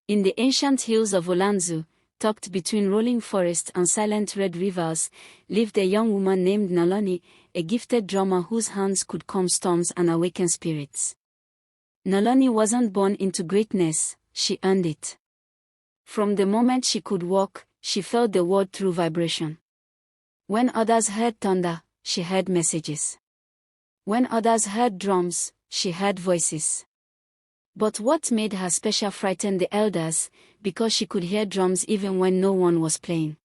In the ancient hills of Olanzu, tucked between rolling forests and silent red rivers, lived a young woman named Noloni, a gifted drummer whose hands could calm storms and awaken spirits. Noloni wasn't born into greatness, she earned it. From the moment she could walk, she felt the world through vibration. When others heard thunder, she heard messages. When others heard drums, she heard voices. But what made her special frightened the elders, because she could hear drums even when no one was playing.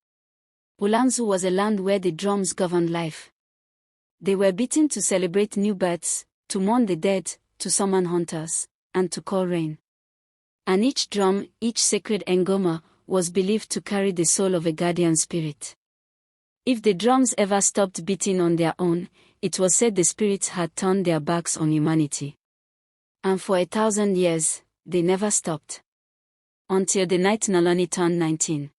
Olanzu was a land where the drums governed life. They were beaten to celebrate new births, to mourn the dead, to summon hunters, and to call rain. And each drum, each sacred ngoma, was believed to carry the soul of a guardian spirit. If the drums ever stopped beating on their own, it was said the spirits had turned their backs on humanity. And for 1,000 years, they never stopped. Until the night Noloni turned 19.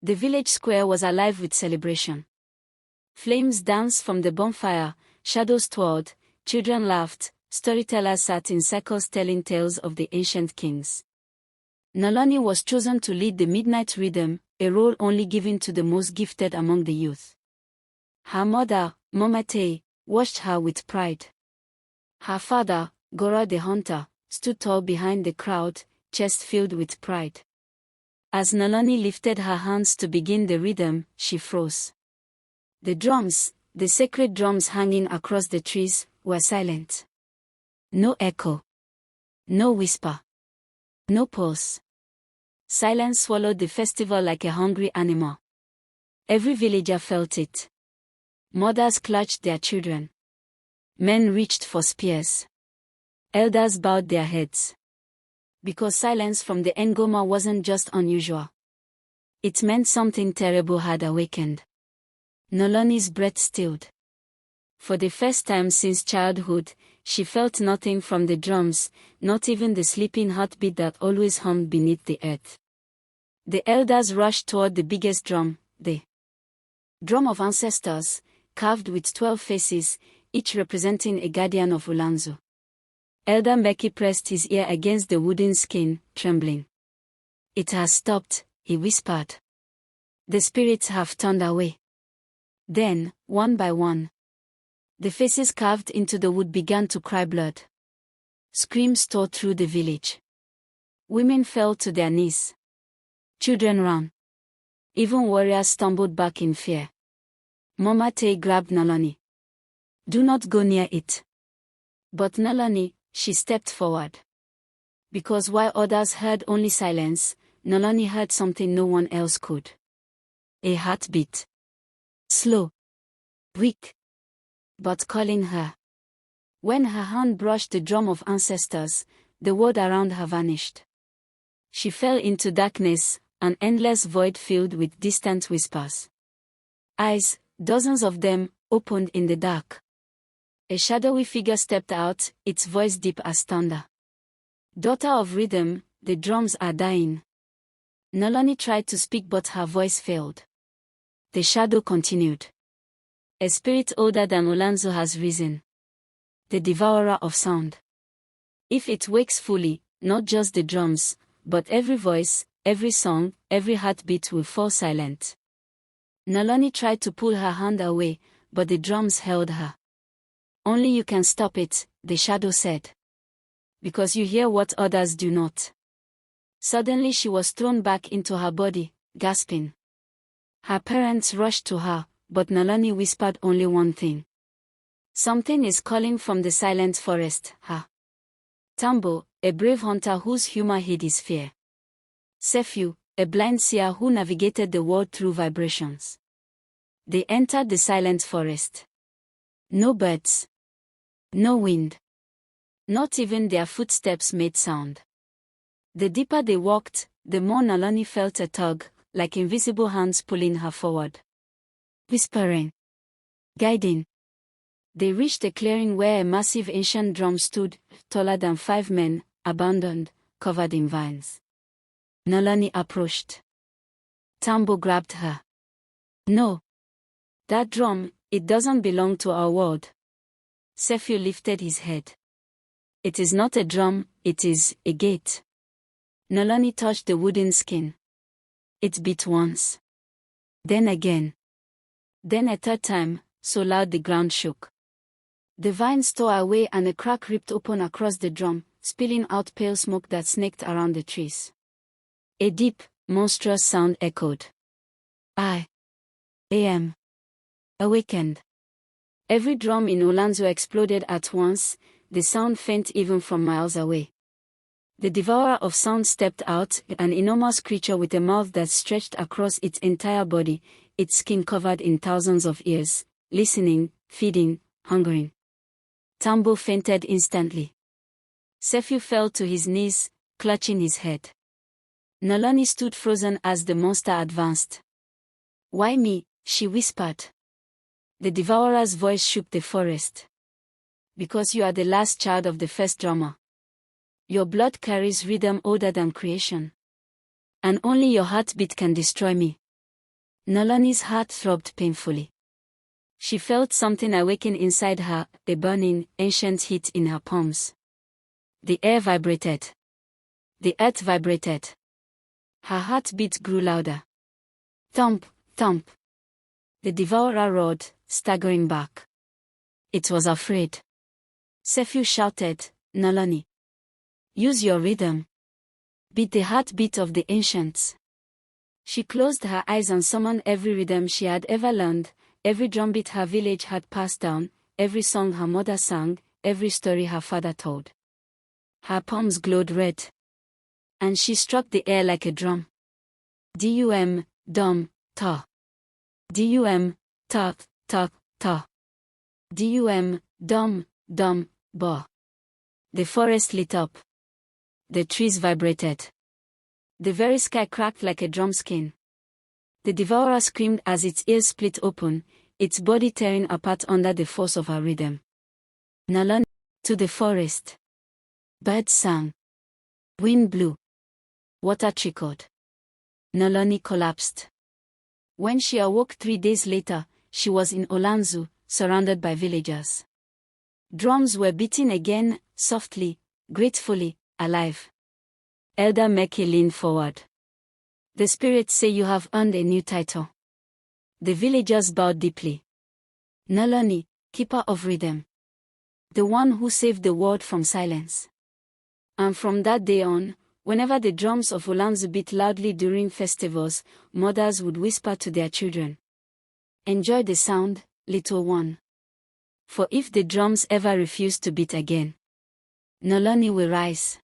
The village square was alive with celebration. Flames danced from the bonfire, shadows twirled, children laughed, storytellers sat in circles telling tales of the ancient kings. Noloni was chosen to lead the midnight rhythm, a role only given to the most gifted among the youth. Her mother, Momatei, watched her with pride. Her father, Gora the hunter, stood tall behind the crowd, chest filled with pride. As Noloni lifted her hands to begin the rhythm, she froze. The drums, the sacred drums hanging across the trees, were silent. No echo. No whisper. No pulse. Silence swallowed the festival like a hungry animal. Every villager felt it. Mothers clutched their children. Men reached for spears. Elders bowed their heads. Because silence from the ngoma wasn't just unusual. It meant something terrible had awakened. Noloni's breath stilled. For the first time since childhood, she felt nothing from the drums, not even the sleeping heartbeat that always hummed beneath the earth. The elders rushed toward the biggest drum, the drum of ancestors, carved with 12 faces, each representing a guardian of Olanzu. Elder Mbeki pressed his ear against the wooden skin, trembling. "It has stopped," he whispered. "The spirits have turned away." Then, one by one, the faces carved into the wood began to cry blood. Screams tore through the village. Women fell to their knees. Children ran. Even warriors stumbled back in fear. Momatei grabbed Noloni. "Do not go near it." But Noloni, she stepped forward. Because while others heard only silence, Noloni heard something no one else could. A heartbeat. Slow. Weak. But calling her. When her hand brushed the drum of ancestors, the world around her vanished. She fell into darkness, an endless void filled with distant whispers. Eyes, dozens of them, opened in the dark. A shadowy figure stepped out, its voice deep as thunder. "Daughter of rhythm, the drums are dying." Noloni tried to speak but her voice failed. The shadow continued. "A spirit older than Olanzu has risen. The devourer of sound. If it wakes fully, not just the drums, but every voice, every song, every heartbeat will fall silent." Noloni tried to pull her hand away, but the drums held her. "Only you can stop it," the shadow said. "Because you hear what others do not." Suddenly she was thrown back into her body, gasping. Her parents rushed to her, but Noloni whispered only one thing. "Something is calling from the silent forest, ha." Tambo, a brave hunter whose humor hid his fear. Sefiu, a blind seer who navigated the world through vibrations. They entered the silent forest. No birds. No wind. Not even their footsteps made sound. The deeper they walked, the more Noloni felt a tug, like invisible hands pulling her forward. Whispering. Guiding. They reached a clearing where a massive ancient drum stood, taller than 5 men, abandoned, covered in vines. Noloni approached. Tambo grabbed her. "No. That drum, it doesn't belong to our world." Sefiu lifted his head. "It is not a drum, it is a gate." Noloni touched the wooden skin. It beat once. Then again. Then a third time, so loud the ground shook. The vines tore away and a crack ripped open across the drum, spilling out pale smoke that snaked around the trees. A deep, monstrous sound echoed. I am awakened. Every drum in Olanzo exploded at once, the sound faint even from miles away. The devourer of sound stepped out, an enormous creature with a mouth that stretched across its entire body, its skin covered in thousands of ears, listening, feeding, hungering. Tambo fainted instantly. Sefiu fell to his knees, clutching his head. Noloni stood frozen as the monster advanced. "Why me?" she whispered. The devourer's voice shook the forest. "Because you are the last child of the first drummer. Your blood carries rhythm older than creation. And only your heartbeat can destroy me." Noloni's heart throbbed painfully. She felt something awaken inside her, a burning, ancient heat in her palms. The air vibrated. The earth vibrated. Her heartbeat grew louder. Thump, thump. The devourer roared, staggering back. It was afraid. Sefiu shouted, "Noloni, use your rhythm. Beat the heartbeat of the ancients." She closed her eyes and summoned every rhythm she had ever learned, every drumbeat her village had passed down, every song her mother sang, every story her father told. Her palms glowed red. And she struck the air like a drum. Dum, dum, ta. Dum, ta, ta, ta. Dum, dum, dum, ba. The forest lit up. The trees vibrated. The very sky cracked like a drum skin. The devourer screamed as its ears split open, its body tearing apart under the force of her rhythm. Noloni, to the forest. Birds sang. Wind blew. Water trickled. Noloni collapsed. When she awoke 3 days later, she was in Olanzo, surrounded by villagers. Drums were beating again, softly, gratefully, alive. Elder Meki leaned forward. "The spirits say you have earned a new title." The villagers bowed deeply. "Noloni, keeper of rhythm. The one who saved the world from silence." And from that day on, whenever the drums of Olanzo beat loudly during festivals, mothers would whisper to their children, "Enjoy the sound, little one. For if the drums ever refuse to beat again, Noloni will rise."